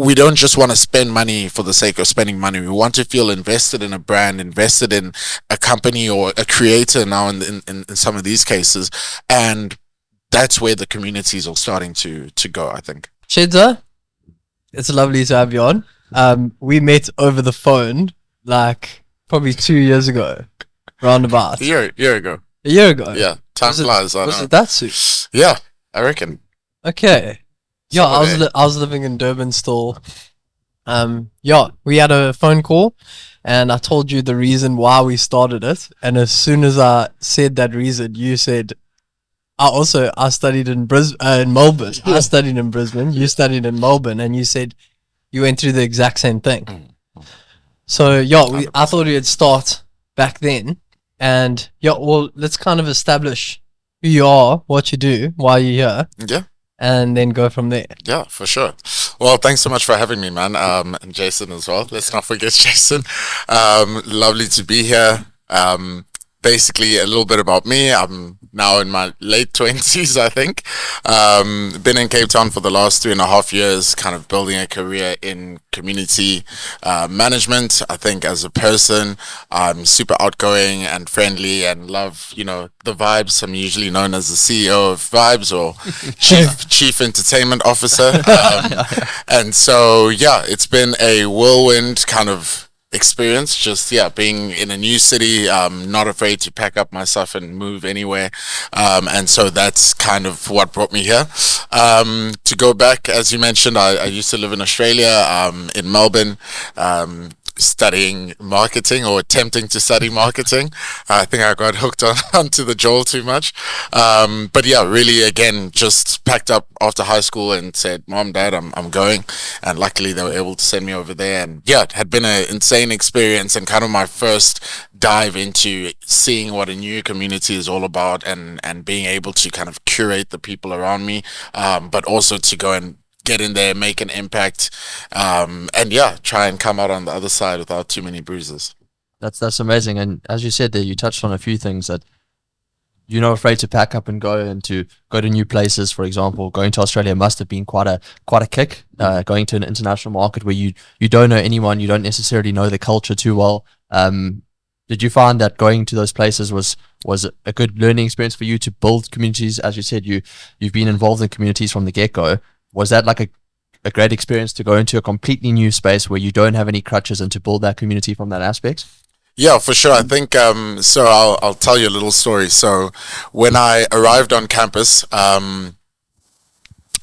we don't just want to spend money for the sake of spending money. We want to feel invested in a brand, invested in a company or a creator now in some of these cases. And that's where the communities are starting to go, I think. Tshedza, it's lovely to have you on. We met over the phone like probably 2 years ago, roundabout. A year ago. A year ago? Yeah, time flies. Was it that soon? Yeah, I reckon. Okay. Yeah, I was living in Durban still. Yeah, we had a phone call and I told you the reason why we started it. And as soon as I said that reason, you said, I studied in Melbourne. I studied in Brisbane. You studied in Melbourne, and you said you went through the exact same thing. So yeah, I thought we'd start back then, and yeah, well, let's kind of establish who you are, what you do, why you're here. Yeah. And then go from there. Yeah, for sure. Well, thanks so much for having me, man. And Jason as well. Let's not forget Jason. Lovely to be here. Basically, a little bit about me. I'm now in my late 20s, I think. Been in Cape Town for the last 3.5 years, kind of building a career in community management. I think as a person, I'm super outgoing and friendly and love, the vibes. I'm usually known as the CEO of Vibes or chief entertainment officer. And so, yeah, it's been a whirlwind kind of experience, just being in a new city, not afraid to pack up my stuff and move anywhere, and so that's kind of what brought me here. To go back, as you mentioned, I used to live in Australia, in Melbourne, studying marketing or attempting to study marketing. I think I got hooked onto the Joel too much, but yeah, really again just packed up after high school and said, Mom, Dad, I'm going, and luckily they were able to send me over there. And yeah, it had been an insane experience and kind of my first dive into seeing what a new community is all about, and being able to kind of curate the people around me, but also to go and get in there, make an impact, and yeah, try and come out on the other side without too many bruises. That's amazing. And as you said there, you touched on a few things that you're not afraid to pack up and go to new places. For example, going to Australia must have been quite a kick. Going to an international market where you don't know anyone, you don't necessarily know the culture too well. Did you find that going to those places was a good learning experience for you to build communities? As you said, you've been involved in communities from the get-go. Was that like a great experience to go into a completely new space where you don't have any crutches and to build that community from that aspect? Yeah, for sure. I think, so I'll tell you a little story. So when I arrived on campus,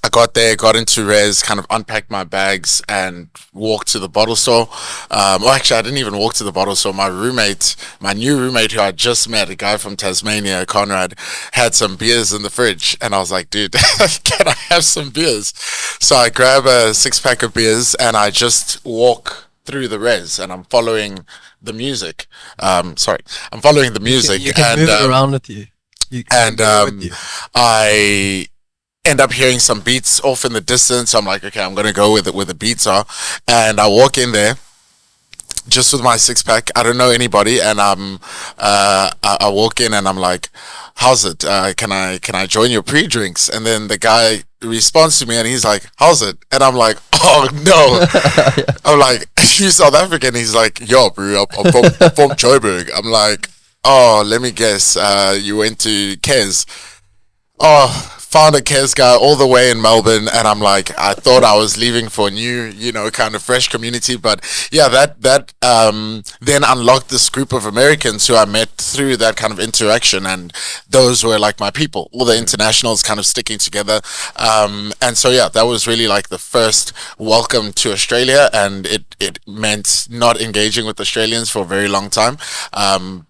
I got there, got into res, kind of unpacked my bags and walked to the bottle store. Well, actually, I didn't even walk to the bottle store. My new roommate who I just met, a guy from Tasmania, Conrad, had some beers in the fridge. And I was like, dude, can I have some beers? So I grab a 6-pack of beers and I just walk through the res and I'm following the music. I'm following the music. You can move it around with you. I end up hearing some beats off in the distance. I'm like, okay, I'm gonna go with it where the beats are, and I walk in there just with my 6-pack. I don't know anybody, and I walk in and I'm like, how's it? Can I join your pre-drinks? And then the guy responds to me and he's like, how's it? And I'm like, oh no. I'm like, you South African? He's like, yo bro, I'm from Joburg. I'm like, oh, let me guess, you went to Kes. Oh, found a Kes guy all the way in Melbourne, and I'm like, I thought I was leaving for a new, kind of fresh community, but yeah, that then unlocked this group of Americans who I met through that kind of interaction, and those were like my people, all the internationals kind of sticking together, and so yeah, that was really like the first welcome to Australia, and it meant not engaging with Australians for a very long time,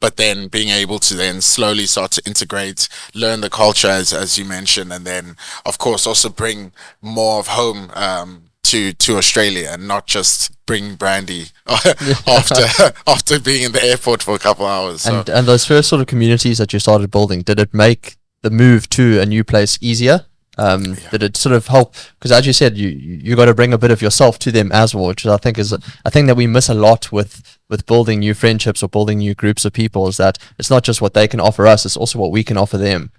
but then being able to then slowly start to integrate, learn the culture as you mentioned, and then of course also bring more of home to Australia, and not just bring brandy after being in the airport for a couple hours. So. And those first sort of communities that you started building, did it make the move to a new place easier? Did it sort of help? Because as you said, you got to bring a bit of yourself to them as well, which I think is a thing that we miss a lot with building new friendships or building new groups of people, is that it's not just what they can offer us, it's also what we can offer them.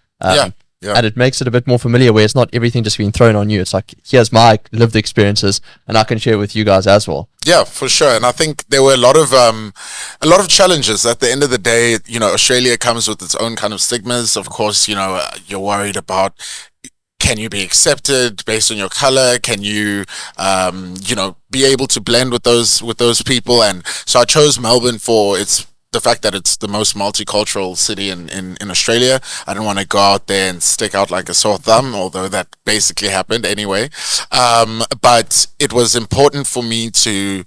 Yeah. And it makes it a bit more familiar, where it's not everything just being thrown on you. It's like, here's my lived experiences, and I can share with you guys as well. Yeah, for sure. And I think there were a lot of challenges. At the end of the day, Australia comes with its own kind of stigmas. Of course, you're worried about, can you be accepted based on your color? Can you, be able to blend with those people? And so I chose Melbourne for the fact that it's the most multicultural city in Australia. I didn't want to go out there and stick out like a sore thumb, although that basically happened anyway. But it was important for me to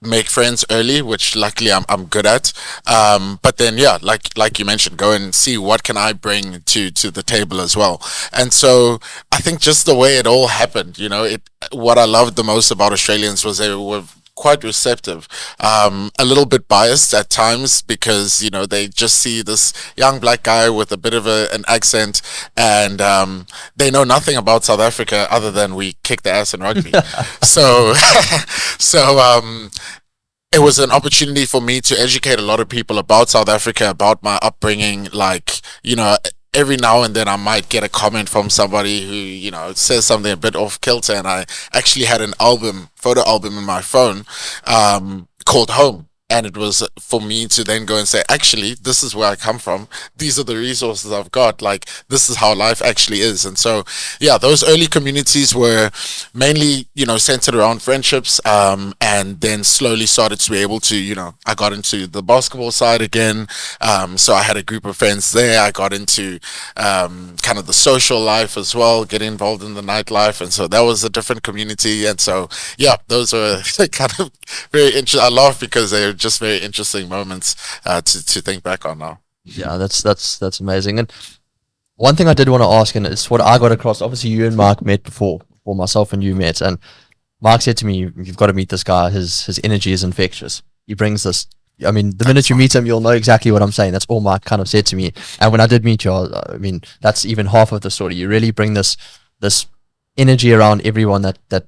make friends early, which luckily I'm good at. But then, yeah, like you mentioned, go and see what can I bring to the table as well. And so I think just the way it all happened, what I loved the most about Australians was they were quite receptive, a little bit biased at times, because they just see this young black guy with a bit of an accent, and they know nothing about South Africa other than we kick the ass in rugby. so it was an opportunity for me to educate a lot of people about South Africa, about my upbringing. Like, every now and then I might get a comment from somebody who, says something a bit off kilter, and I actually had an photo album in my phone, called Home. And it was for me to then go and say, actually, this is where I come from. These are the resources I've got. Like, this is how life actually is. And so, yeah, those early communities were mainly, centered around friendships. And then slowly started to be able to, I got into the basketball side again. So I had a group of friends there. I got into kind of the social life as well, getting involved in the nightlife. And so that was a different community. And so, yeah, those were kind of very interesting. I laugh because they're just very interesting moments to think back on now. Yeah, that's amazing. And one thing I did want to ask, and it's what I got across. Obviously, you and Mark met before myself and you met, and Mark said to me, "You've got to meet this guy. His energy is infectious. He brings this." I mean, the minute you meet him, you'll know exactly what I'm saying. That's all Mark kind of said to me. And when I did meet you, I mean, that's even half of the story. You really bring this energy around everyone that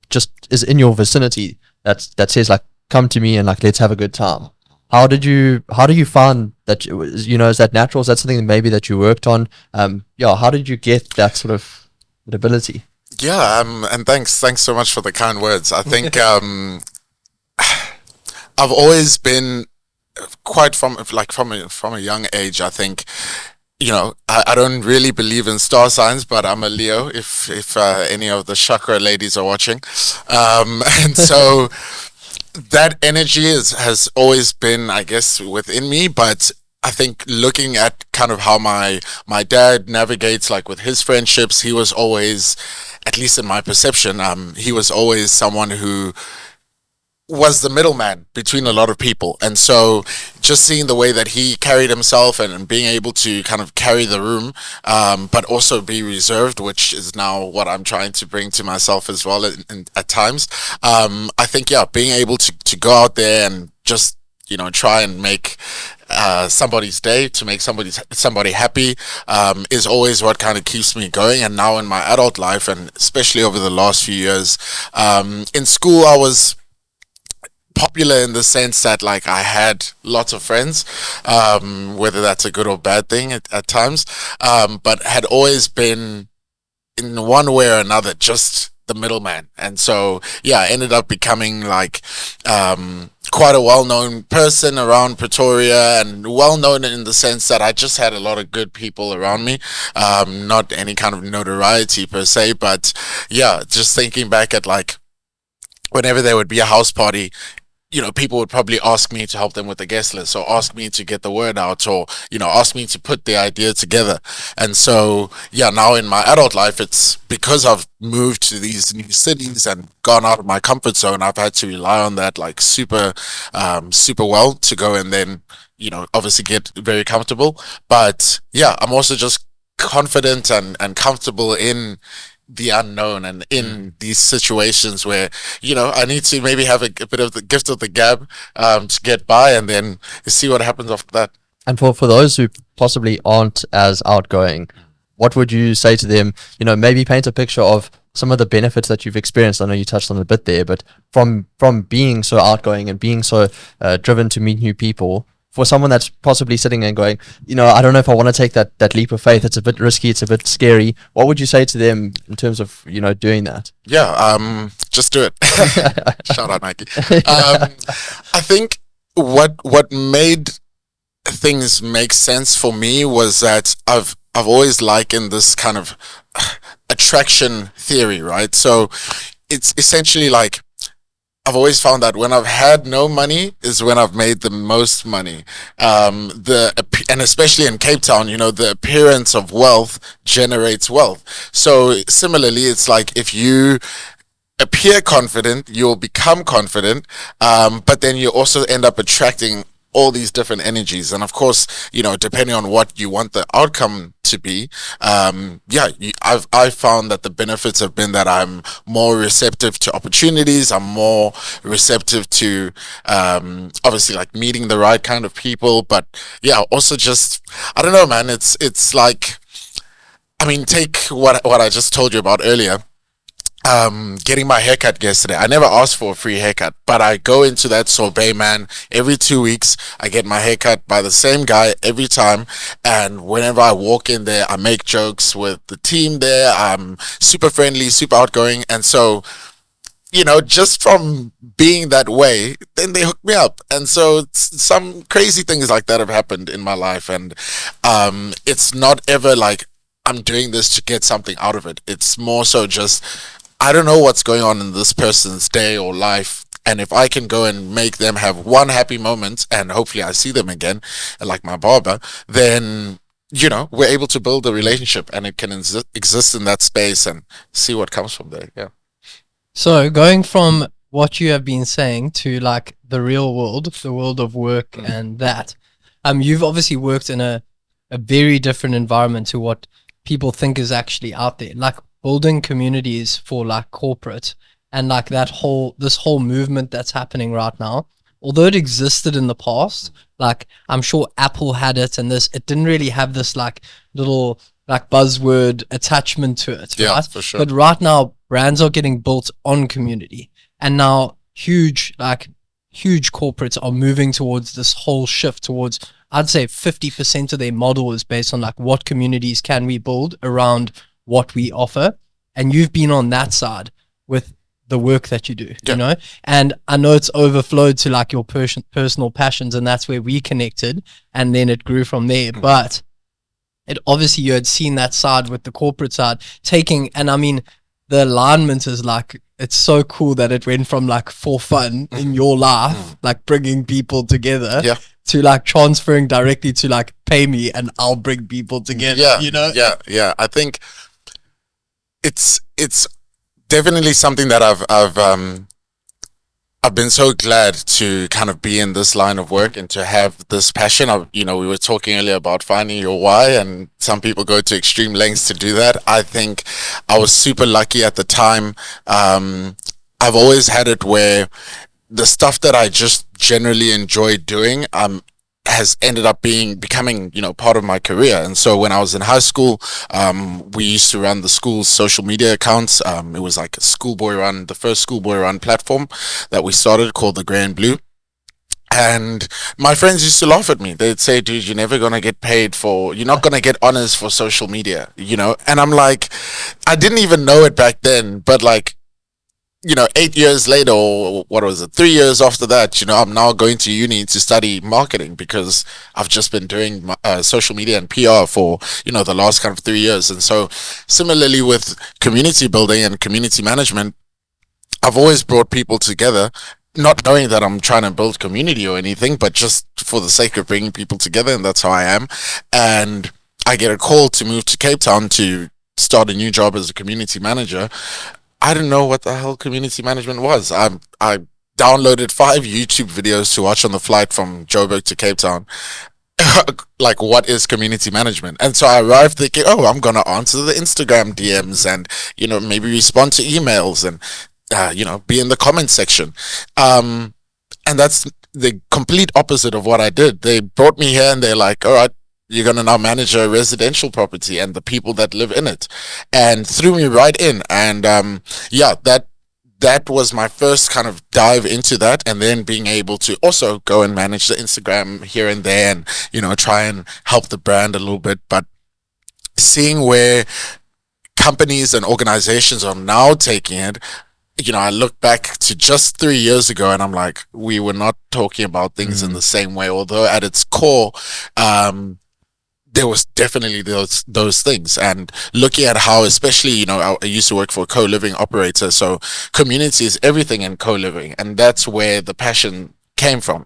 just is in your vicinity. That says, like, come to me and, like, let's have a good time. How do you find that, is that natural? Is that something maybe that you worked on? How did you get that sort of ability? Yeah, and thanks so much for the kind words. I think I've always been quite from a young age. I think, I don't really believe in star signs, but I'm a Leo, if any of the chakra ladies are watching. And so that energy has always been, I guess, within me. But I think looking at kind of how my dad navigates, like, with his friendships, he was always, at least in my perception, he was always someone who was the middleman between a lot of people. And so just seeing the way that he carried himself and being able to kind of carry the room, but also be reserved, which is now what I'm trying to bring to myself as well at times. I think, being able to go out there and just, try and make somebody's day, to make somebody happy, is always what kind of keeps me going. And now in my adult life, and especially over the last few years, in school, I was popular in the sense that, like, I had lots of friends, whether that's a good or bad thing at times, but had always been, in one way or another, just the middleman. And so, I ended up becoming, like, quite a well-known person around Pretoria, and well-known in the sense that I just had a lot of good people around me, not any kind of notoriety per se, but just thinking back at, like, whenever there would be a house party, people would probably ask me to help them with the guest list, or ask me to get the word out, or, ask me to put the idea together. And so, now in my adult life, it's because I've moved to these new cities and gone out of my comfort zone, I've had to rely on that, like, super well to go and then, obviously get very comfortable. But I'm also just confident and comfortable in the unknown, and in these situations where, I need to maybe have a bit of the gift of the gab to get by, and then see what happens after that. And for those who possibly aren't as outgoing, what would you say to them? Maybe paint a picture of some of the benefits that you've experienced. I know you touched on it a bit there, but from being so outgoing and being so driven to meet new people, for someone that's possibly sitting and going, I don't know if I want to take that leap of faith. It's a bit risky. It's a bit scary. What would you say to them in terms of, doing that? Yeah, just do it. Shout out Nike. I think what made things make sense for me was that I've always likened this kind of attraction theory, right? So it's essentially like, I've always found that when I've had no money is when I've made the most money. And especially in Cape Town, the appearance of wealth generates wealth. So similarly, it's like if you appear confident, you'll become confident, but then you also end up attracting all these different energies. And of course, depending on what you want the outcome to be, I've found that the benefits have been that I'm more receptive to opportunities. I'm more receptive to obviously like meeting the right kind of people, but yeah, also just, I don't know, man, it's like, I mean, take what I just told you about earlier. Getting my haircut yesterday. I never asked for a free haircut, but I go into that sorbet, man, every 2 weeks. I get my haircut by the same guy every time, and whenever I walk in there, I make jokes with the team there. I'm super friendly, super outgoing, and so, just from being that way, then they hook me up. And so some crazy things like that have happened in my life, and it's not ever like I'm doing this to get something out of it. It's more so just, I don't know what's going on in this person's day or life, and if I can go and make them have one happy moment, and hopefully I see them again, like my barber, then we're able to build a relationship, and it can exist in that space and see what comes from there. Yeah. So going from what you have been saying to like the real world, the world of work, and that, you've obviously worked in a very different environment to what people think is actually out there, like building communities for like corporate, and like this whole movement that's happening right now. Although it existed in the past, like I'm sure Apple had it, and it didn't really have this like little like buzzword attachment to it. Yeah, right? for sure. But right now brands are getting built on community, and now huge corporates are moving towards this whole shift towards, I'd say 50% of their model is based on like what communities can we build around what we offer. And you've been on that side with the work that you do, and I know it's overflowed to like your personal passions, and that's where we connected, and then it grew from there. But it obviously, you had seen that side with the corporate side and I mean, the alignment is like, it's so cool that it went from like for fun in your life, like bringing people together, to like transferring directly to like pay me and I'll bring people together. Yeah. I think it's definitely something that I've been so glad to kind of be in this line of work and to have this passion. We were talking earlier about finding your why, and some people go to extreme lengths to do that. I think I was super lucky at the time. I've always had it where the stuff that I just generally enjoy doing, has ended up becoming part of my career. And so when I was in high school, we used to run the school's social media accounts. It was like the first schoolboy run platform that we started, called the Grey and Blue. And my friends used to laugh at me. They'd say, dude, you're never going to get paid you're not going to get honors for social media, And I'm like, I didn't even know it back then, but like, 8 years later, or what was it, 3 years after that, I'm now going to uni to study marketing because I've just been doing social media and PR for, the last kind of 3 years. And so similarly with community building and community management, I've always brought people together, not knowing that I'm trying to build community or anything, but just for the sake of bringing people together. And that's how I am. And I get a call to move to Cape Town to start a new job as a community manager. I didn't know what the hell community management was. I downloaded 5 YouTube videos to watch on the flight from Joburg to Cape Town. Like, what is community management? And so I arrived thinking, I'm going to answer the Instagram DMs and, maybe respond to emails and, be in the comment section. And that's the complete opposite of what I did. They brought me here and they're like, all right, you're going to now manage a residential property and the people that live in it, and threw me right in. And that that was my first kind of dive into that, and then being able to also go and manage the Instagram here and there, and try and help the brand a little bit. But seeing where companies and organizations are now taking it, I look back to just 3 years ago, and I'm like, we were not talking about things in the same way, although at its core, there was definitely those things. And looking at how, especially, I used to work for a co-living operator, so community is everything in co-living, and that's where the passion came from.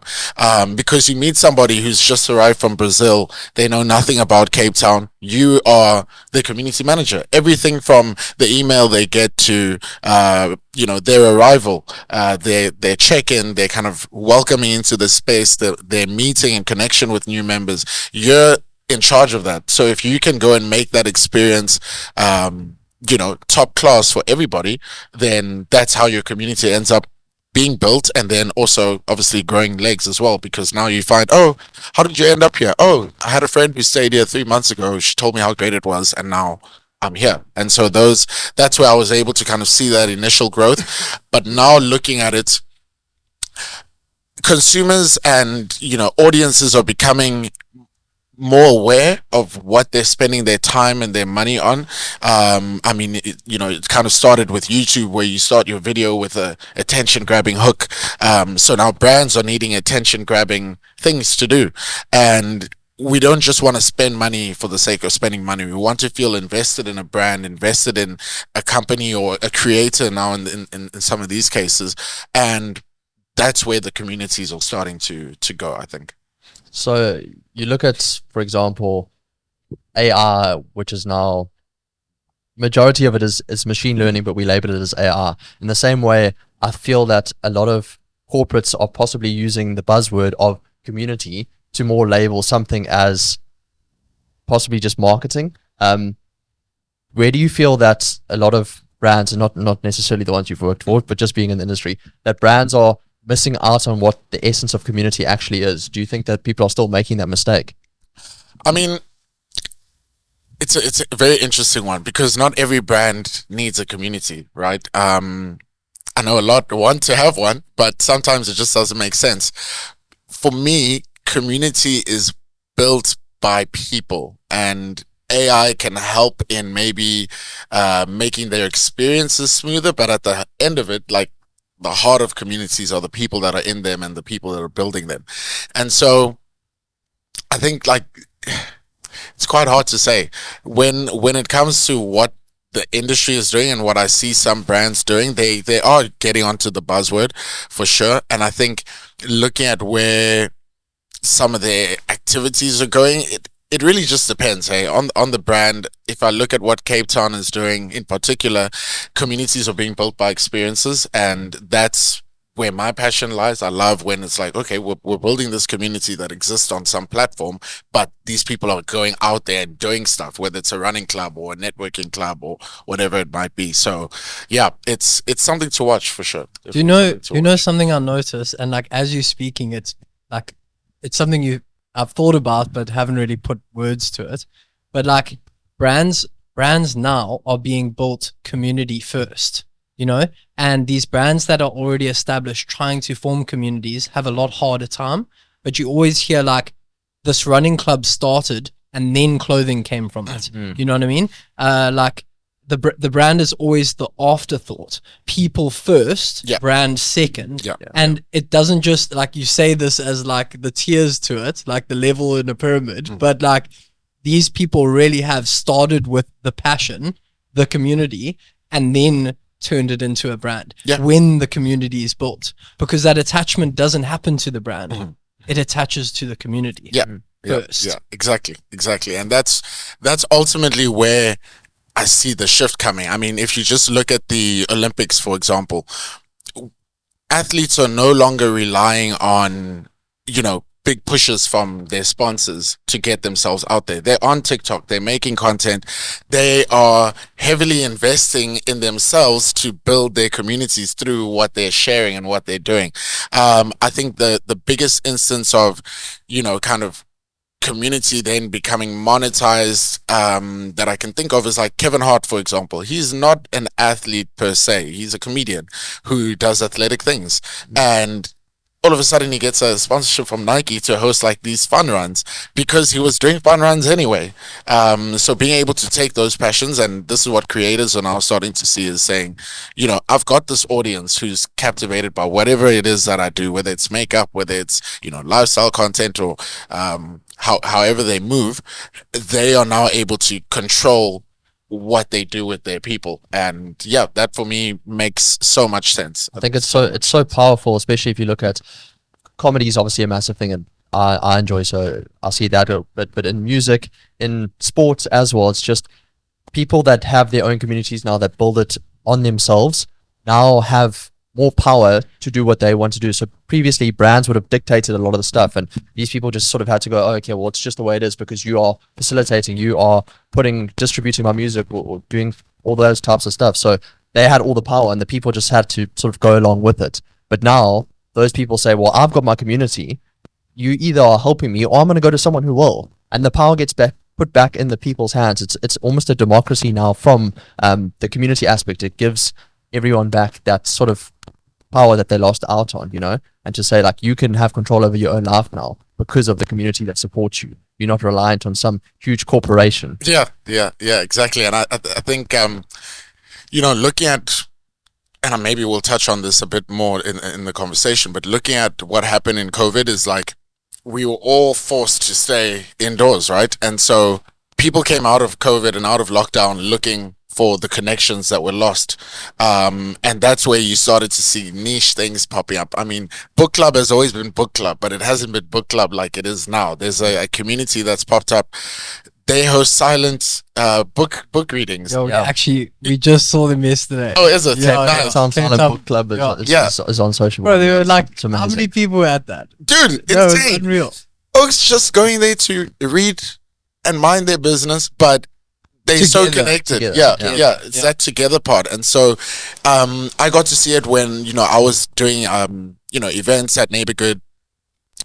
Because you meet somebody who's just arrived from Brazil, they know nothing about Cape Town. You are the community manager. Everything from the email they get to their arrival, their check-in, their kind of welcoming into the space, their meeting and connection with new members, you're in charge of that. So if you can go and make that experience top class for everybody, then that's how your community ends up being built, and then also obviously growing legs as well, because now you find, oh, how did you end up here? Oh, I had a friend who stayed here 3 months ago. She told me how great it was, and now I'm here. And so that's where I was able to kind of see that initial growth. But now looking at it, consumers and audiences are becoming more aware of what they're spending their time and their money on. It kind of started with YouTube, where you start your video with a attention grabbing hook. So now brands are needing attention grabbing things to do. And we don't just want to spend money for the sake of spending money. We want to feel invested in a brand, invested in a company or a creator now in some of these cases. And that's where the communities are starting to go, I think. So you look at, for example, AI, which is now, majority of it is machine learning, but we label it as AI. In the same way, I feel that a lot of corporates are possibly using the buzzword of community to more label something as possibly just marketing. Where do you feel that a lot of brands, and not necessarily the ones you've worked for, but just being in the industry, that brands are missing out on what the essence of community actually is? Do you think that people are still making that mistake? I mean, it's a very interesting one, because not every brand needs a community, right? I know a lot want to have one, but sometimes it just doesn't make sense. For me, community is built by people, and AI can help in maybe making their experiences smoother, but at the end of it, like, the heart of communities are the people that are in them and the people that are building them. And so I think, like, it's quite hard to say when it comes to what the industry is doing and what I see some brands doing. They are getting onto the buzzword for sure. And I think looking at where some of their activities are going, it really just depends, hey, on the brand. If I look at what Cape Town is doing in particular, communities are being built by experiences, and that's where my passion lies. I love when it's like, okay, we're building this community that exists on some platform, but these people are going out there and doing stuff, whether it's a running club or a networking club or whatever it might be. So yeah, it's something to watch for sure. Do you know something I noticed, and like as you're speaking, it's like, it's something I've thought about but haven't really put words to it. But like brands now are being built community first, and these brands that are already established trying to form communities have a lot harder time. But you always hear like, this running club started and then clothing came from it. You know what I mean? Like the brand is always the afterthought. People first, brand second. And it doesn't just, like, you say this as like the tiers to it, like the level in a pyramid, but like these people really have started with the passion, the community, and then turned it into a brand when the community is built, because that attachment doesn't happen to the brand. It attaches to the community first. Yeah, exactly. And that's ultimately where I see the shift coming. I mean, if you just look at the Olympics, for example, athletes are no longer relying on, big pushes from their sponsors to get themselves out there. They're on TikTok, they're making content, they are heavily investing in themselves to build their communities through what they're sharing and what they're doing. I think the biggest instance of, kind of community then becoming monetized, that I can think of is like Kevin Hart, for example. He's not an athlete per se. He's a comedian who does athletic things. And all of a sudden he gets a sponsorship from Nike to host like these fun runs because he was doing fun runs anyway. So being able to take those passions, and this is what creators are now starting to see, is saying, you know, I've got this audience who's captivated by whatever it is that I do, whether it's makeup, whether it's, you know, lifestyle content, or however they move, they are now able to control what they do with their people. And yeah, that for me makes so much sense. I think it's so powerful, especially if you look at comedy is obviously a massive thing, and I enjoy, so I see that, but in music, in sports as well, it's just people that have their own communities now, that build it on themselves, now have more power to do what they want to do. So previously brands would have dictated a lot of the stuff, and these people just sort of had to go, oh, okay, well, it's just the way it is because you are facilitating, you are distributing my music, or doing all those types of stuff. So they had all the power, and the people just had to sort of go along with it. But now those people say, well, I've got my community, you either are helping me or I'm going to go to someone who will, and the power gets put back in the people's hands. It's almost a democracy now from the community aspect. It gives everyone back that sort of power that they lost out on, you know, and to say, like, you can have control over your own life now because of the community that supports you. You're not reliant on some huge corporation. Yeah, exactly. And I think, you know, looking at, and maybe we'll touch on this a bit more in the conversation, but looking at what happened in COVID is like, we were all forced to stay indoors, right? And so people came out of COVID and out of lockdown looking for the connections that were lost. And that's where you started to see niche things popping up. I mean, book club has always been book club, but it hasn't been book club like it is now. There's a community that's popped up. They host silent book readings. Yo, actually, we just saw them yesterday. Oh, is it? Yeah, Nice. Silent Book Club is on social media. Bro, they were like, how many people were at that? Dude, It was insane. unreal. Folks just going there to read and mind their business, but they're so connected. Together. Yeah. It's that together part. And so I got to see it when, you know, I was doing, you know, events at Neighborhood.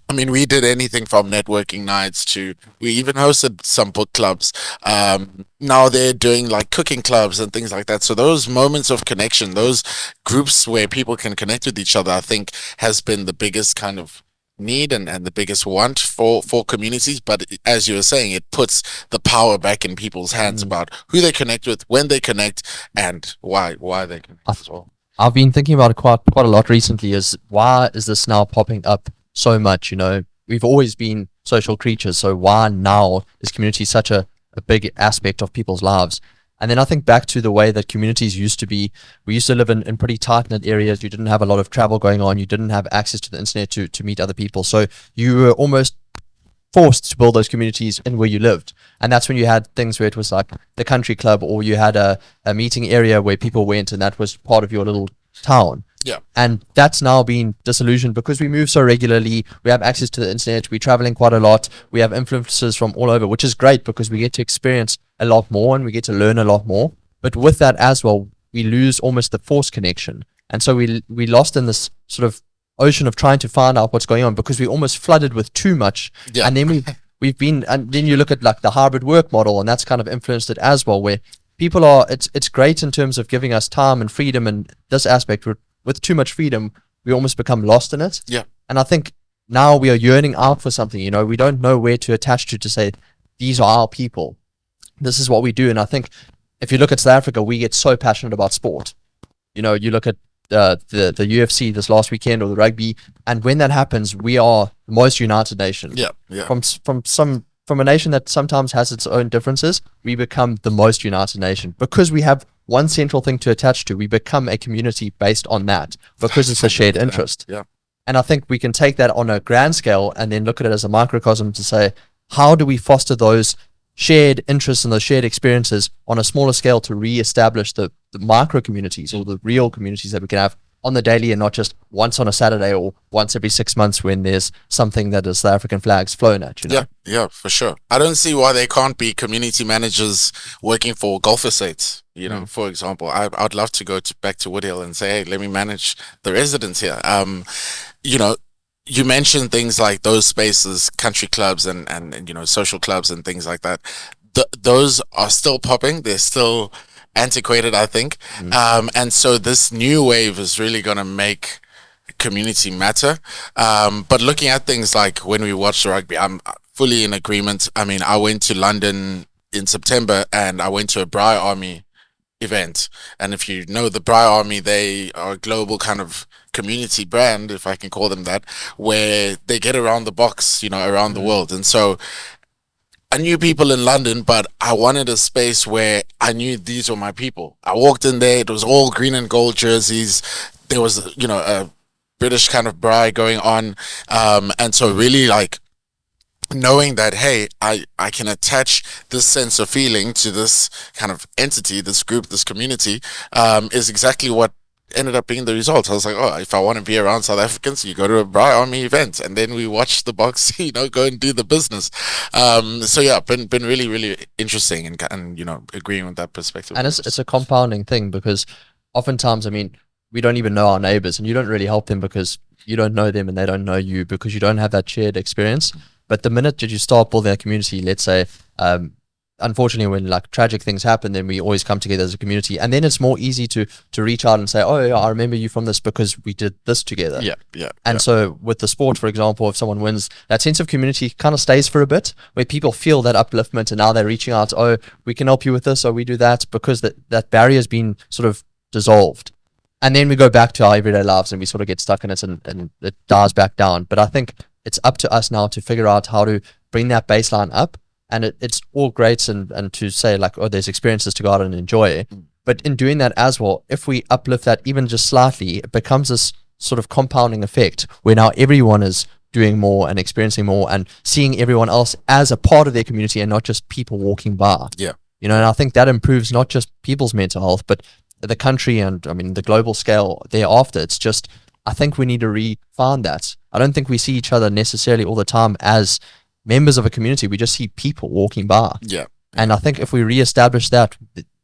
I mean, we did anything from networking nights to, we even hosted some book clubs. Now they're doing like cooking clubs and things like that. So those moments of connection, those groups where people can connect with each other, I think has been the biggest kind of need and the biggest want for communities. But as you were saying, it puts the power back in people's hands about who they connect with, when they connect, and why they connect as well. I've been thinking about it quite a lot recently, is why is this now popping up so much? You know, we've always been social creatures, so why now is community such a big aspect of people's lives? And then I think back to the way that communities used to be. We used to live in pretty tight-knit areas. You didn't have a lot of travel going on. You didn't have access to the internet to meet other people. So you were almost forced to build those communities in where you lived. And that's when you had things where it was like the country club, or you had a meeting area where people went, and that was part of your little town. Yeah. And that's now been disillusioned because we move so regularly. We have access to the internet. We're traveling quite a lot. We have influences from all over, which is great because we get to experience a lot more and we get to learn a lot more. But with that as well, we lose almost the forced connection. And so we lost in this sort of ocean of trying to find out what's going on because we almost flooded with too much. Yeah. And then we've been, and then you look at like the hybrid work model, and that's kind of influenced it as well, where people are, it's great in terms of giving us time and freedom and this aspect. With too much freedom, we almost become lost in it. Yeah. And I think now we are yearning out for something, you know, we don't know where to attach to say, these are our people. This is what we do. And I think if you look at South Africa, we get so passionate about sport. You know, you look at the UFC this last weekend, or the rugby, and when that happens, we are the most united nation. Yeah. From a nation that sometimes has its own differences, we become the most united nation because we have one central thing to attach to. We become a community based on that because it's a shared interest. Yeah. And I think we can take that on a grand scale and then look at it as a microcosm to say, how do we foster those shared interests and those shared experiences on a smaller scale to re-establish the micro communities or the real communities that we can have on the daily, and not just once on a Saturday or once every 6 months when there's something that is the African flags flown at, you know? Yeah, for sure. I don't see why they can't be community managers working for golf estates. You know, for example, I'd love to go back to Woodhill and say, hey, let me manage the residents here. You know, you mentioned things like those spaces, country clubs and social clubs and things like that. Those are still popping. They're still antiquated, I think. And so this new wave is really going to make community matter. But looking at things like when we watch the rugby, I'm fully in agreement. I mean, I went to London in September and I went to a Bri Army event. And if you know the Bri Army, they are a global kind of community brand, if I can call them that, where they get around the box, around the world. And so I knew people in London, but I wanted a space where I knew these were my people. I walked in there, it was all green and gold jerseys. There was, a British kind of Bri going on. And so really like knowing that, hey, I can attach this sense of feeling to this kind of entity, this group, this community, is exactly what ended up being the result. I was like, oh, if I want to be around South Africans, you go to a Bri Army event, and then we watch the box, go and do the business. So yeah, been really, really interesting, and agreeing with that perspective. And it's a compounding thing, because oftentimes, I mean, we don't even know our neighbors, and you don't really help them because you don't know them and they don't know you, because you don't have that shared experience. But the minute that you start building a community, let's say, unfortunately, when like tragic things happen, then we always come together as a community, and then it's more easy to reach out and say, oh yeah, I remember you from this because we did this together. And so with the sport, for example, if someone wins, that sense of community kind of stays for a bit, where people feel that upliftment, and now they're reaching out, oh, we can help you with this, or we do that, because that barrier has been sort of dissolved. And then we go back to our everyday lives and we sort of get stuck in it, and it dies back down. But I think it's up to us now to figure out how to bring that baseline up. And it's all great and to say like, oh, there's experiences to go out and enjoy. But in doing that as well, if we uplift that even just slightly, it becomes this sort of compounding effect where now everyone is doing more and experiencing more and seeing everyone else as a part of their community and not just people walking by. Yeah. And I think that improves not just people's mental health, but the country and, I mean, the global scale thereafter. It's just, I think we need to refine that. I don't think we see each other necessarily all the time as members of a community. We just see people walking by. Yeah. And I think if we reestablish that,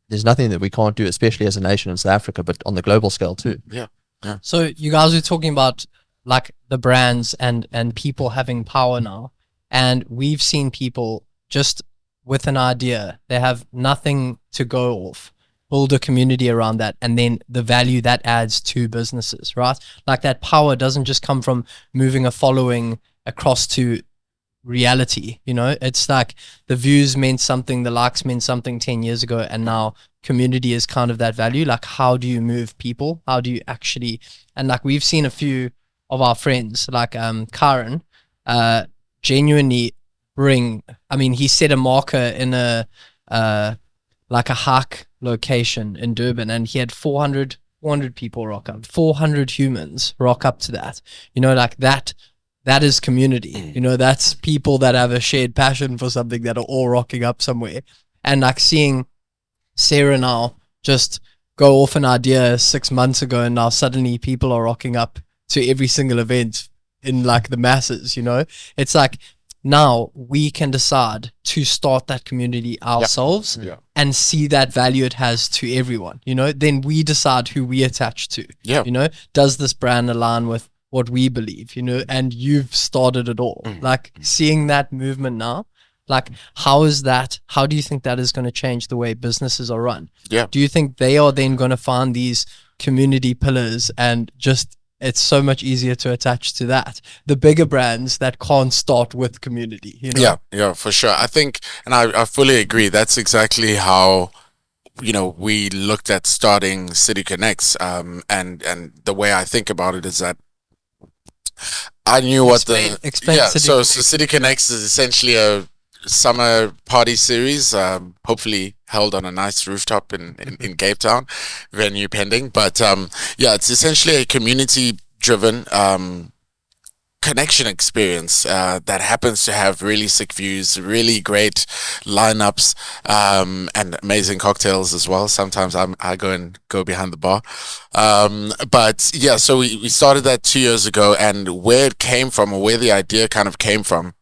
there's nothing that we can't do, especially as a nation in South Africa, but on the global scale too. Yeah. Yeah. So you guys were talking about like the brands and people having power now. And we've seen people just with an idea, they have nothing to go off, build a community around that, and then the value that adds to businesses, right? Like that power doesn't just come from moving a following across to reality, it's like the views meant something, the likes meant something 10 years ago, and now community is kind of that value. Like, how do you move people? How do you actually, and like we've seen a few of our friends like Karen genuinely bring, I mean, he set a marker in a like a hike location in Durban, and he had 400 people rock up, 400 humans rock up to that, like that is community. That's people that have a shared passion for something that are all rocking up somewhere. And like seeing Sarah now just go off an idea 6 months ago, and now suddenly people are rocking up to every single event in like the masses, it's like now we can decide to start that community ourselves and see that value it has to everyone, then we decide who we attach to. Does this brand align with what we believe, and you've started it all. Like seeing that movement now, like how do you think that is going to change the way businesses are run? Do you think they are then going to find these community pillars, and just it's so much easier to attach to that, the bigger brands that can't start with community, Yeah, for sure. I think, and I fully agree, that's exactly how we looked at starting City Connects, and the way I think about it is that I knew explain so City Connects is essentially a summer party series, hopefully held on a nice rooftop in Cape Town, venue pending. But it's essentially a community driven connection experience that happens to have really sick views, really great lineups, and amazing cocktails as well. Sometimes I go behind the bar. But yeah, so we started that 2 years ago, and where it came from, or where the idea kind of came from,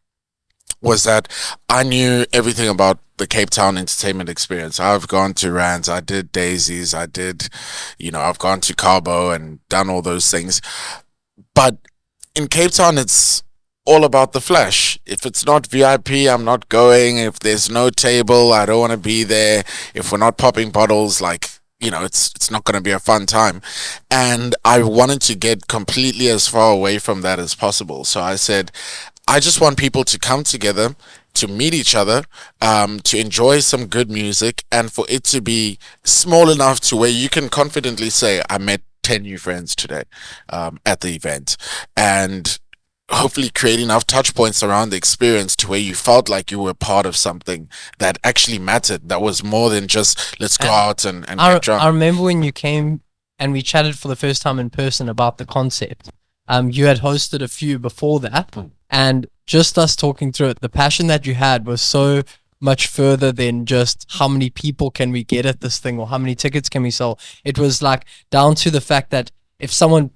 was that I knew everything about the Cape Town entertainment experience. I've gone to Rands, I did Daisies, I've gone to Cabo and done all those things. But in Cape Town, it's all about the flash. If it's not VIP, I'm not going. If there's no table, I don't want to be there. If we're not popping bottles, like, it's not going to be a fun time. And I wanted to get completely as far away from that as possible. So I said, I just want people to come together, to meet each other, to enjoy some good music, and for it to be small enough to where you can confidently say, I met 10 new friends today at the event. And hopefully create enough touch points around the experience to where you felt like you were part of something that actually mattered, that was more than just let's go out and get drunk. I remember when you came and we chatted for the first time in person about the concept. You had hosted a few before that, and just us talking through it, the passion that you had was so much further than just how many people can we get at this thing or how many tickets can we sell. It was like down to the fact that if someone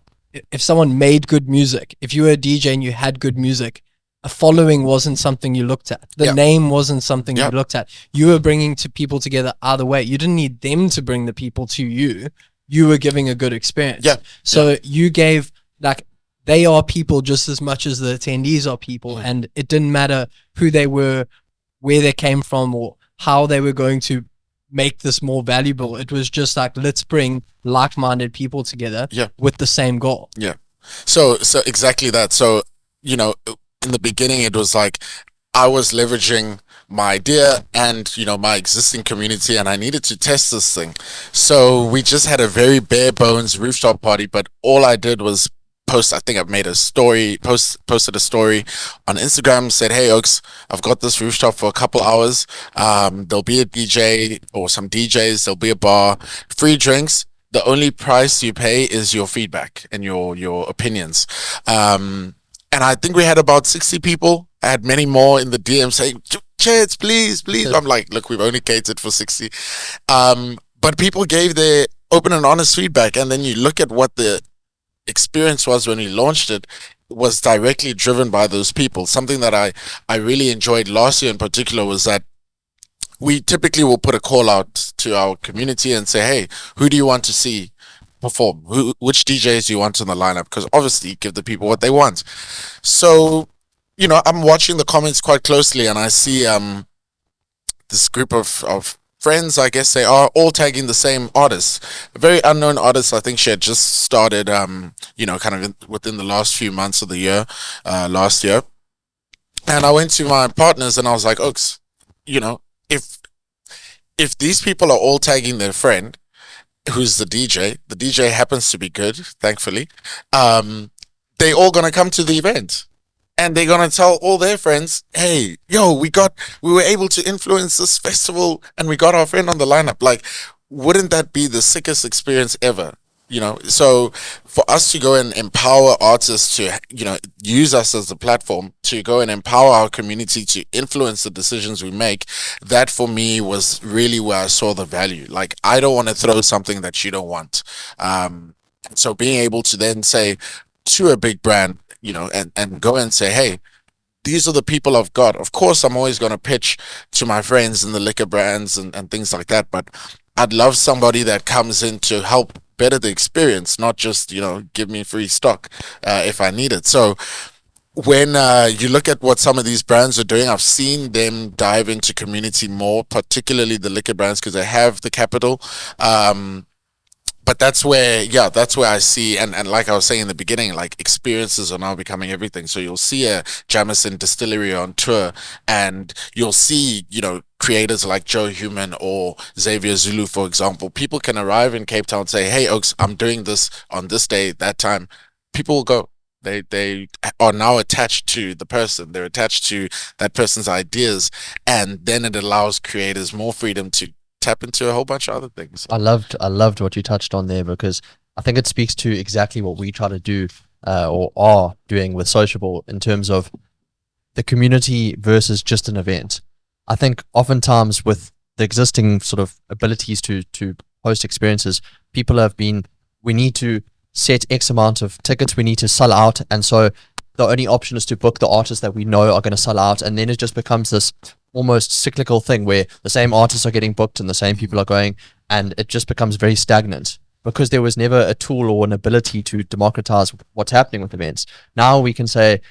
made good music, if you were a DJ and you had good music, a following wasn't something you looked at. The name wasn't something you looked at. You were bringing people together either way. You didn't need them to bring the people to you. You were giving a good experience. So you gave, like, they are people just as much as the attendees are people, and it didn't matter who they were, where they came from, or how they were going to make this more valuable. It was just like, let's bring like-minded people together with the same goal. So exactly that. So, in the beginning, it was like I was leveraging my idea and, my existing community, and I needed to test this thing. So we just had a very bare bones rooftop party, but all I did was post. I think I've made a story, posted a story on Instagram, said, hey Oaks, I've got this rooftop for a couple hours. There'll be a DJ or some DJs, there'll be a bar, free drinks. The only price you pay is your feedback and your opinions. And I think we had about 60 people. I had many more in the DM saying, Tshedza, please. I'm like, look, we've only catered for 60. But people gave their open and honest feedback. And then you look at what the experience was when we launched it, was directly driven by those people. Something that I really enjoyed last year in particular was that we typically will put a call out to our community and say, hey, who do you want to see perform? Which DJs do you want in the lineup? Because obviously you give the people what they want. So, I'm watching the comments quite closely, and I see this group of friends, I guess they are all tagging the same artist, a very unknown artist. I think she had just started, kind of within the last few months of the year, last year. And I went to my partners and I was like, Oaks, if these people are all tagging their friend, who's the DJ happens to be good, thankfully, they all gonna come to the event. And they're going to tell all their friends, hey, we were able to influence this festival and we got our friend on the lineup. Like, wouldn't that be the sickest experience ever? So for us to go and empower artists to, use us as a platform to go and empower our community to influence the decisions we make, that for me was really where I saw the value. Like, I don't want to throw something that you don't want. So being able to then say to a big brand, and go and say, hey, these are the people I've got. Of course, I'm always going to pitch to my friends in the liquor brands and things like that, but I'd love somebody that comes in to help better the experience, not just, give me free stock if I need it. So when you look at what some of these brands are doing, I've seen them dive into community more, particularly the liquor brands, because they have the capital. But that's where I see, and like I was saying in the beginning, like, experiences are now becoming everything. So you'll see a Jameson distillery on tour, and you'll see, creators like Joe Human or Xavier Zulu, for example. People can arrive in Cape Town and say, hey, Oaks, I'm doing this on this day, that time. People will go. They are now attached to the person. They're attached to that person's ideas. And then it allows creators more freedom to tap into a whole bunch of other things. I loved what you touched on there, because I think it speaks to exactly what we try to do or are doing with Sociable in terms of the community versus just an event. I think oftentimes with the existing sort of abilities to host experiences, people have been, we need to set X amount of tickets, we need to sell out, and so the only option is to book the artists that we know are going to sell out, and then it just becomes this almost cyclical thing where the same artists are getting booked and the same people are going, and it just becomes very stagnant. because there was never a tool or an ability to democratize what's happening with events. Now we can say,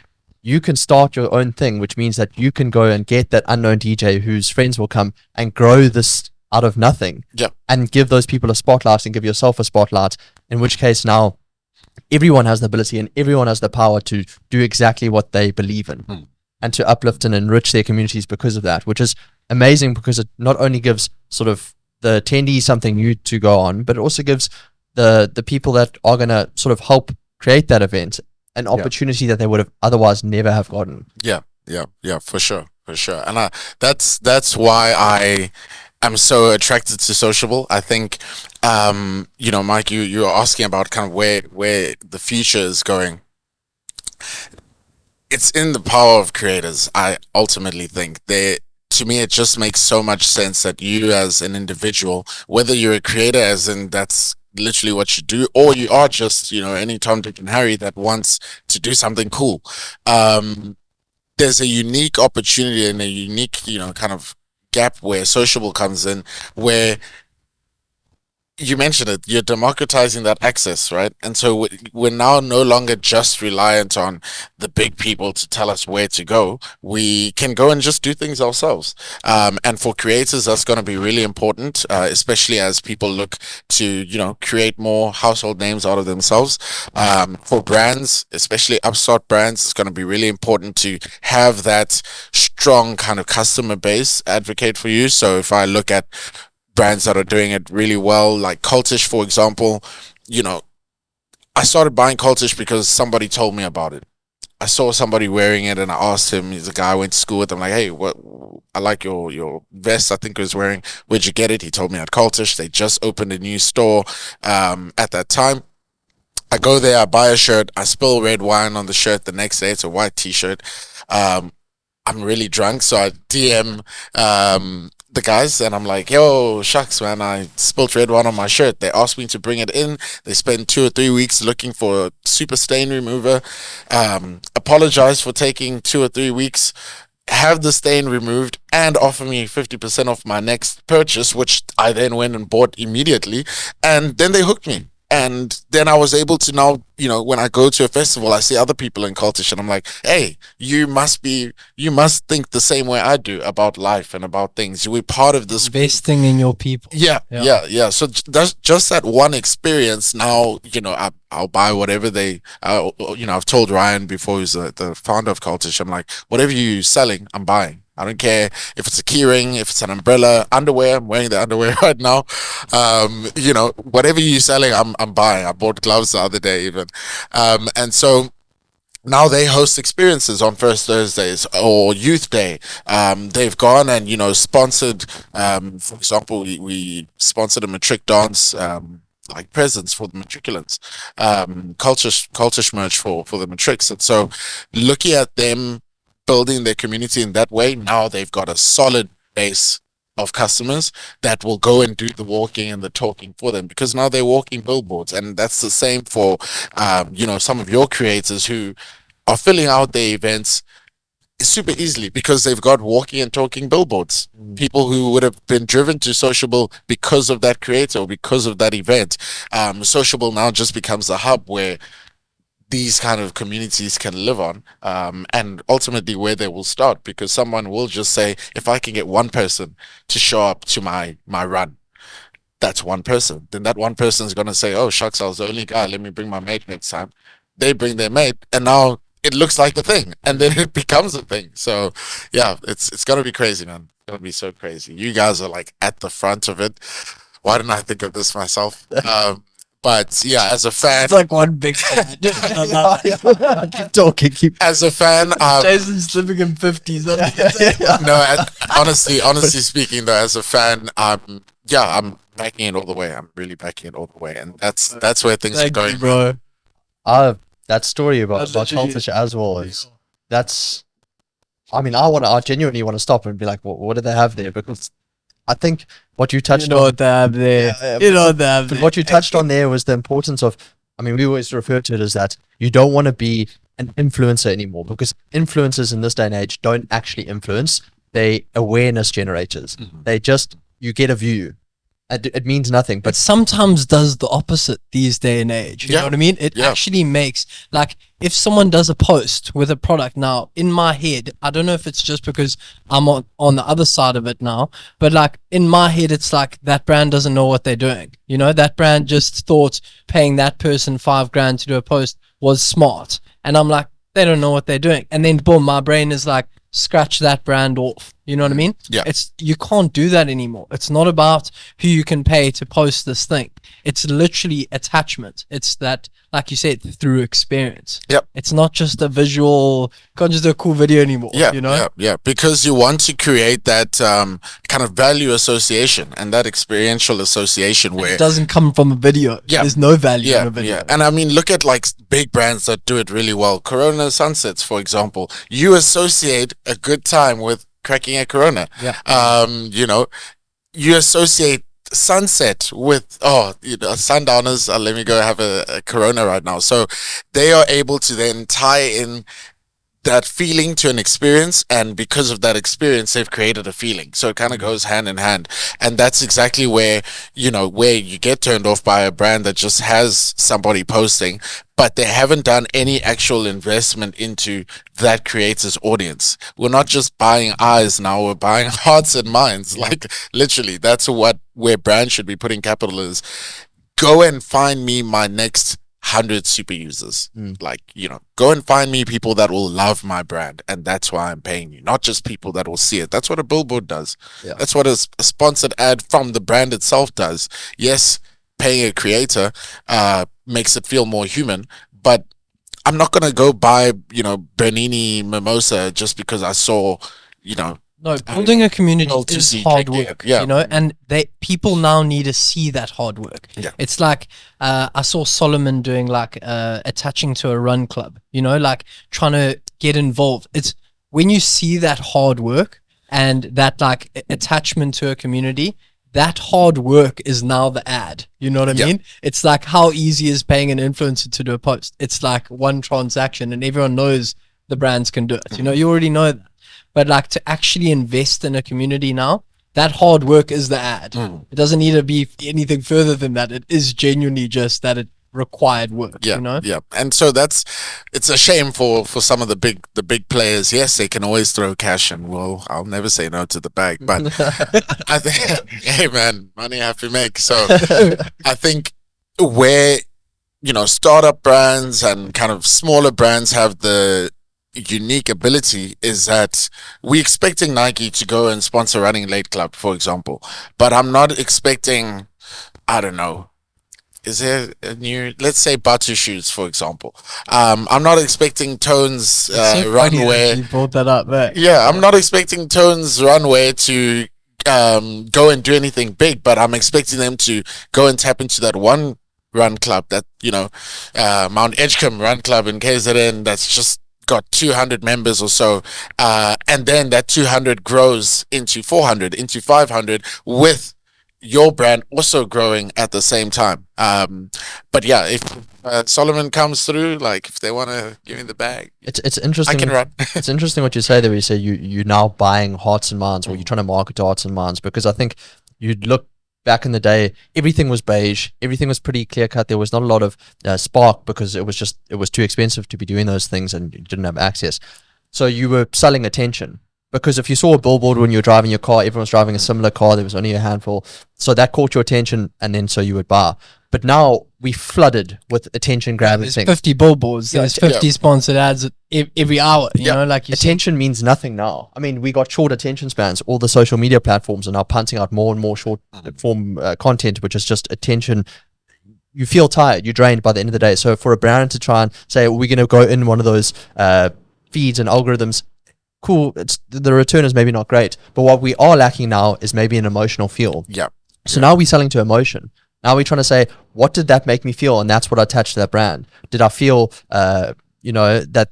you can start your own thing, which means that you can go and get that unknown DJ whose friends will come and grow this out of nothing. Yep. And give those people a spotlight and give yourself a spotlight, in which case now everyone has the ability and everyone has the power to do exactly what they believe in and to uplift and enrich their communities because of that, which is amazing, because it not only gives sort of the attendees something new to go on, but it also gives the people that are going to sort of help create that event an opportunity that they would have otherwise never have gotten. Yeah, for sure. And that's why I am so attracted to Sociable. I think, Mike, you were asking about kind of where the future is going. It's in the power of creators. I ultimately think to me, it just makes so much sense that you as an individual, whether you're a creator as in that's literally what you do, or you are just, any Tom, Dick and Harry that wants to do something cool. There's a unique opportunity and a unique, kind of gap where Sociable comes in, where you mentioned it, you're democratizing that access, right? And so we're now no longer just reliant on the big people to tell us where to go. We can go and just do things ourselves. And for creators, that's going to be really important, especially as people look to, create more household names out of themselves. For brands, especially upstart brands, it's going to be really important to have that strong kind of customer base advocate for you. So if I look at brands that are doing it really well, like Cultish, for example, I started buying Cultish because somebody told me about it. I saw somebody wearing it and I asked him, he's a guy I went to school with, I'm like, hey, I like your vest, I think he was wearing, where'd you get it? He told me at Cultish. They just opened a new store at that time. I go there, I buy a shirt, I spill red wine on the shirt. The next day it's a white t-shirt. I'm really drunk, so I DM the guys and I'm like, yo, shucks, man, I spilled red wine on my shirt. They asked me to bring it in. They spent 2 or 3 weeks looking for a super stain remover. Apologize for taking 2 or 3 weeks, have the stain removed, and offer me 50% off my next purchase, which I then went and bought immediately. And then they hooked me. And then I was able to now, when I go to a festival, I see other people in Cultish and I'm like, hey, you must think the same way I do about life and about things. We're part of this investing in your people. Yeah. So that's just that one experience. Now, I'll buy whatever I've told Ryan before, who's the founder of Cultish, I'm like, whatever you're selling, I'm buying. I don't care if it's a keyring, if it's an umbrella, underwear. I'm wearing the underwear right now. Whatever you're selling, I'm buying. I bought gloves the other day even. And so now they host experiences on First Thursdays or Youth Day. They've gone and, sponsored, for example, we sponsored a matric dance, like presents for the matriculants, cultish merch for the matrics. And so looking at them building their community in that way, now they've got a solid base of customers that will go and do the walking and the talking for them, because now they're walking billboards. And that's the same for some of your creators who are filling out their events super easily because they've got walking and talking billboards. People who would have been driven to Sociable because of that creator or because of that event. Sociable now just becomes a hub where these kind of communities can live on, and ultimately where they will start, because someone will just say, if I can get one person to show up to my run, that's one person. Then that one person is going to say, oh, shucks, I was the only guy. Let me bring my mate next time. They bring their mate, and now it looks like a thing, and then it becomes a thing. So, yeah, it's going to be crazy, man. It's going to be so crazy. You guys are like at the front of it. Why didn't I think of this myself? But yeah, as a fan, it's like one big fan. Keep talking. As a fan, Jason's living in 50s. No, honestly speaking, though, as a fan, I'm backing it all the way. I'm really backing it all the way, and that's where things are going, bro. That story about Cultish as well is I genuinely want to stop and be like, what do they have there? Because I think what you touched on, what they have there. But what you touched on there was the importance of, we always refer to it as that you don't want to be an influencer anymore, because influencers in this day and age don't actually influence. They awareness generators. Mm-hmm. You get a view. It means nothing. But But sometimes does the opposite these day and age. You know what I mean? It actually makes, like, if someone does a post with a product now, in my head, I don't know if it's just because I'm on the other side of it now, but like in my head, it's like that brand doesn't know what they're doing. You know, that brand just thought paying that person $5,000 to do a post was smart. And I'm like, they don't know what they're doing. And then boom, my brain is like, scratch that brand off. You know what I mean? Yeah. You can't do that anymore. It's not about who you can pay to post this thing. It's literally attachment. It's that, like you said, through experience. Yep. It's not just a visual, can't just do a cool video anymore. Yeah, you know? yeah, because you want to create that kind of value association and that experiential association where It doesn't come from a video. Yeah. There's no value in a video. yeah. And I mean, look at like big brands that do it really well. Corona Sunsets, for example. You associate a good time with cracking a Corona. Yeah. You know, you associate sunset with sundowners. Let me go have a Corona right now. So they are able to then tie in that feeling to an experience, and because of that experience they've created a feeling, so it kind of goes hand in hand. And that's exactly where you get turned off by a brand that just has somebody posting, but they haven't done any actual investment into that creator's audience. We're not just buying eyes now, we're buying hearts and minds. Like literally, that's where brands should be putting capital is. Go and find me my next 100 super users. Like, go and find me people that will love my brand, and that's why I'm paying you, not just people that will see it. That's what a billboard does. That's what a sponsored ad from the brand itself does. Yes, paying a creator makes it feel more human, but I'm not gonna go buy Bernini Mimosa just because I saw No, building a community is hard work, yeah. And people now need to see that hard work. Yeah. It's like, I saw Solomon doing like, attaching to a run club, like trying to get involved. It's when you see that hard work and that like attachment to a community, that hard work is now the ad. You know what I mean? It's like how easy is paying an influencer to do a post. It's like one transaction and everyone knows the brands can do it. You already know that. But like to actually invest in a community now, that hard work is the ad. It doesn't need to be anything further than that. It is genuinely just that it required work. Yeah. And so it's a shame for some of the big players. Yes, they can always throw cash, and I'll never say no to the bag. But I think, hey man, money I have to make. So I think where startup brands and kind of smaller brands have the unique ability is that we're expecting Nike to go and sponsor Running Late Club, for example, but I'm not expecting, I don't know, is there a new, let's say Batu shoes, for example. I'm not expecting Tones runway. You brought that up there. Yeah, I'm not expecting Tones runway to go and do anything big, but I'm expecting them to go and tap into that one run club, that Mount Edgecombe run club in KZN, that's just got 200 members or so, and then that 200 grows into 400, into 500, with your brand also growing at the same time. But yeah, if Solomon comes through, like if they want to give me the bag, it's interesting. I can run. It's interesting what you say there. You say you're now buying hearts and minds, or you're trying to market to hearts and minds, because I think you'd look back in the day, everything was beige, everything was pretty clear cut. There was not a lot of spark, because it was too expensive to be doing those things and you didn't have access. So you were selling attention, because if you saw a billboard when you were driving your car, everyone was driving a similar car, there was only a handful, so that caught your attention, and then so you would buy. But now we flooded with attention grabbing There's things. 50 billboards, there's 50 sponsored ads every hour, you know, like you attention means nothing now. I mean, we got short attention spans. All the social media platforms are now punting out more and more short form content, which is just attention. You feel tired, you're drained by the end of the day. So for a brand to try and say, we're going to go in one of those feeds and algorithms, cool, the return is maybe not great, but what we are lacking now is maybe an emotional feel. So now we're selling to emotion. Now we're trying to say, what did that make me feel? And that's what I attached to that brand. Did I feel that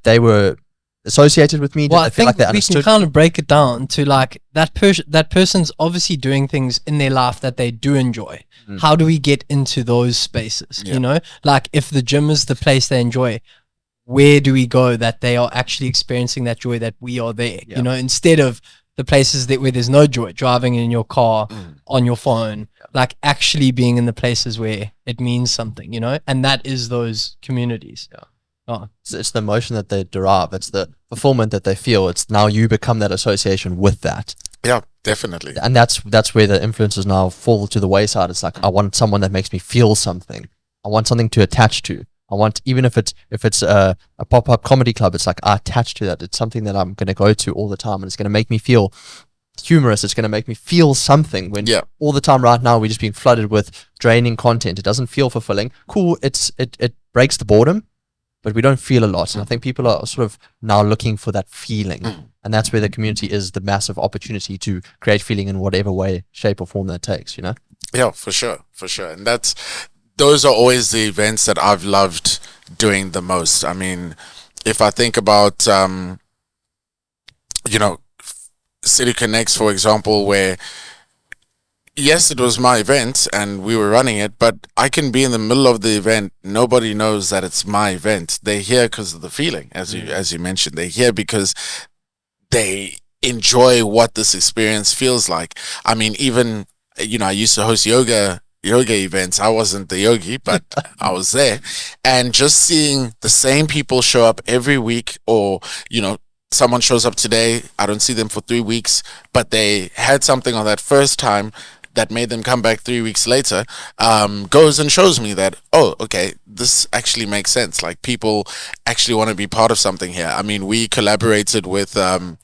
they were associated with me? Did I feel like they understood? We can kind of break it down to like that person's obviously doing things in their life that they do enjoy. How do we get into those spaces? Like if the gym is the place they enjoy, where do we go that they are actually experiencing that joy, that we are there, instead of the places where there's no joy, driving in your car, on your phone, like actually being in the places where it means something, you know, and that is those communities. Yeah. Oh. It's the emotion that they derive. It's the fulfillment that they feel. It's now you become that association with that. Yeah, definitely. And that's where the influences now fall to the wayside. It's like, I want someone that makes me feel something. I want something to attach to. I want, even if it's a pop-up comedy club, it's like I attach to that. It's something that I'm going to go to all the time, and it's going to make me feel humorous. It's going to make me feel something when all the time right now we're just being flooded with draining content. It doesn't feel fulfilling. Cool. It breaks the boredom, but we don't feel a lot. And I think people are sort of now looking for that feeling. And that's where the community is the massive opportunity to create feeling in whatever way, shape or form that takes, you know? Yeah, for sure. And those are always the events that I've loved doing the most. I mean, if I think about, City Connects, for example, where, yes, it was my event and we were running it, but I can be in the middle of the event. Nobody knows that it's my event. They're here because of the feeling, as you mentioned. They're here because they enjoy what this experience feels like. I mean, even, I used to host yoga events. I wasn't the yogi, but I was there. And just seeing the same people show up every week, or, someone shows up today, I don't see them for 3 weeks, but they had something on that first time that made them come back 3 weeks later, goes and shows me that, oh, okay, this actually makes sense. Like, people actually want to be part of something here. I mean, we collaborated with, a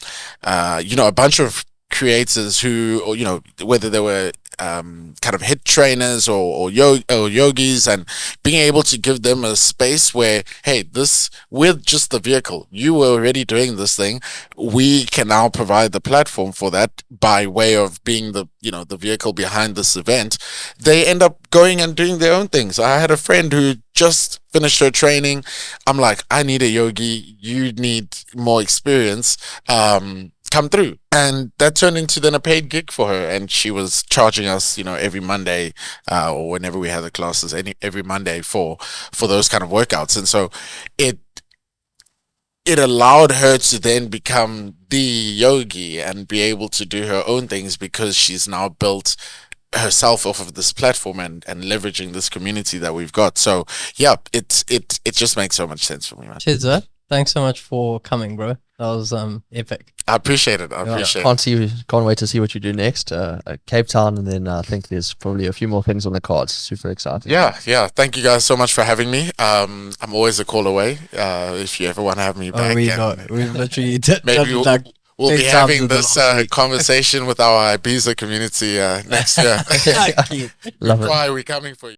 bunch of creators who, whether they were kind of hit trainers or yogis, and being able to give them a space where, hey, with just the vehicle, you were already doing this thing. We can now provide the platform for that by way of being the vehicle behind this event. They end up going and doing their own things. I had a friend who just finished her training. I'm like, I need a yogi. You need more experience. Come through. And that turned into then a paid gig for her, and she was charging us, every Monday, or whenever we had the classes, every Monday for those kind of workouts. And so it allowed her to then become the yogi and be able to do her own things, because she's now built herself off of this platform and leveraging this community that we've got. So yeah, it just makes so much sense for me, man. Tshedza, thanks so much for coming, bro. That was epic. I appreciate it. Can't wait to see what you do next. Cape Town, and then I think there's probably a few more things on the cards. Super exciting. Yeah. Thank you guys so much for having me. I'm always a call away. If you ever want to have me back. We've literally maybe we'll be having this conversation with our Ibiza community next year. Love it. Why are we coming for you?